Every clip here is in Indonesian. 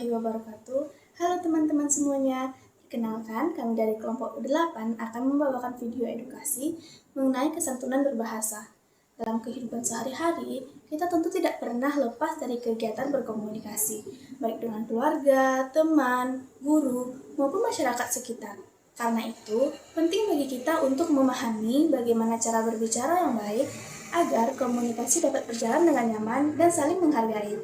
warahmatullahi wabarakatuh. Halo teman-teman semuanya. Kenalkan, kami dari kelompok U8 akan membawakan video edukasi mengenai kesantunan berbahasa. Dalam kehidupan sehari-hari, kita tentu tidak pernah lepas dari kegiatan berkomunikasi, baik dengan keluarga, teman, guru, maupun masyarakat sekitar. Karena itu, penting bagi kita untuk memahami bagaimana cara berbicara yang baik agar komunikasi dapat berjalan dengan nyaman dan saling menghargai.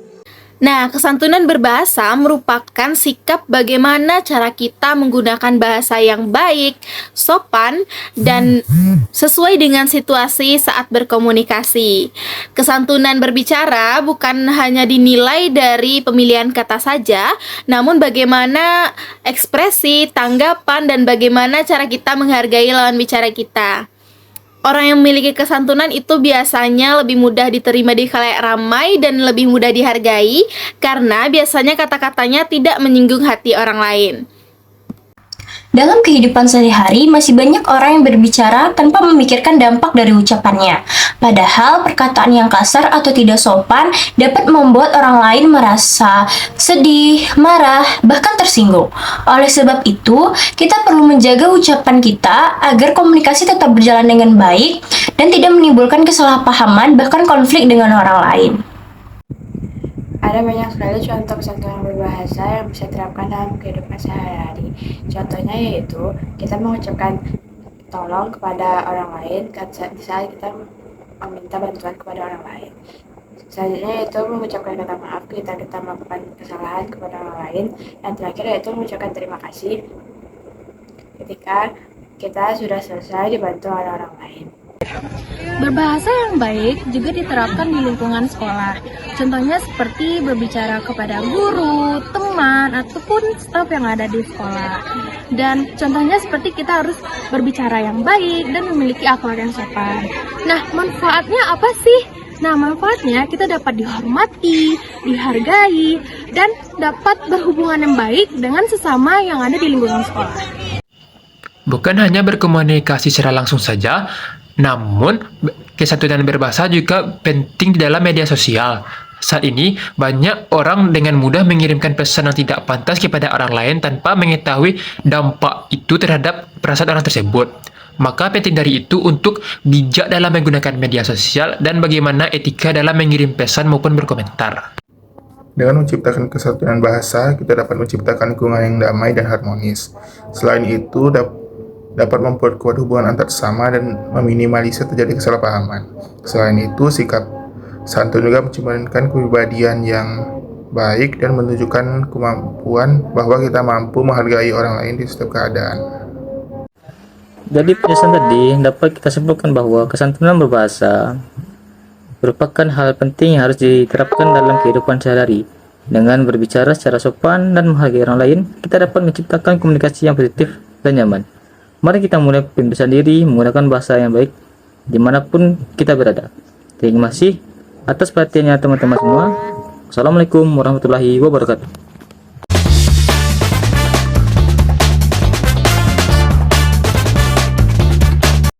Nah, kesantunan berbahasa merupakan sikap bagaimana cara kita menggunakan bahasa yang baik, sopan, dan sesuai dengan situasi saat berkomunikasi. Kesantunan berbicara bukan hanya dinilai dari pemilihan kata saja, namun bagaimana ekspresi, tanggapan, dan bagaimana cara kita menghargai lawan bicara kita. Orang yang memiliki kesantunan itu biasanya lebih mudah diterima di khalayak ramai dan lebih mudah dihargai karena biasanya kata-katanya tidak menyinggung hati orang lain. Dalam kehidupan sehari-hari, masih banyak orang yang berbicara tanpa memikirkan dampak dari ucapannya. Padahal, perkataan yang kasar atau tidak sopan dapat membuat orang lain merasa sedih, marah, bahkan tersinggung. Oleh sebab itu, kita perlu menjaga ucapan kita agar komunikasi tetap berjalan dengan baik dan tidak menimbulkan kesalahpahaman bahkan konflik dengan orang lain. Ada banyak sekali contoh kesantunan berbahasa yang bisa diterapkan dalam kehidupan sehari-hari. Contohnya yaitu kita mengucapkan tolong kepada orang lain saat kita meminta bantuan kepada orang lain. Selanjutnya yaitu mengucapkan kata maaf ketika kita melakukan kesalahan kepada orang lain. Dan terakhir yaitu mengucapkan terima kasih ketika kita sudah selesai dibantu oleh orang lain. Berbahasa yang baik juga diterapkan di lingkungan sekolah. Contohnya seperti berbicara kepada guru, teman, ataupun staf yang ada di sekolah. Dan contohnya seperti kita harus berbicara yang baik dan memiliki akhlak yang sopan. Nah, manfaatnya apa sih? Nah, manfaatnya kita dapat dihormati, dihargai, dan dapat berhubungan yang baik dengan sesama yang ada di lingkungan sekolah. Bukan hanya berkomunikasi secara langsung saja, namun kesantunan berbahasa juga penting di dalam media sosial. Saat ini, banyak orang dengan mudah mengirimkan pesan yang tidak pantas kepada orang lain tanpa mengetahui dampak itu terhadap perasaan orang tersebut. Maka penting dari itu untuk bijak dalam menggunakan media sosial dan bagaimana etika dalam mengirim pesan maupun berkomentar. Dengan menciptakan kesantunan bahasa, kita dapat menciptakan lingkungan yang damai dan harmonis. Selain itu, dapat memperkuat hubungan antar sesama dan meminimalisir terjadi kesalahpahaman. Selain itu, sikap santun juga mencerminkan kepribadian yang baik dan menunjukkan kemampuan bahwa kita mampu menghargai orang lain di setiap keadaan. Jadi penjelasan tadi dapat kita simpulkan bahwa kesantunan berbahasa merupakan hal penting yang harus diterapkan dalam kehidupan sehari-hari. Dengan berbicara secara sopan dan menghargai orang lain, kita dapat menciptakan komunikasi yang positif dan nyaman. Mari kita mulai pembiasaan diri menggunakan bahasa yang baik dimanapun kita berada. Terima kasih atas perhatiannya teman-teman semua. Assalamualaikum warahmatullahi wabarakatuh.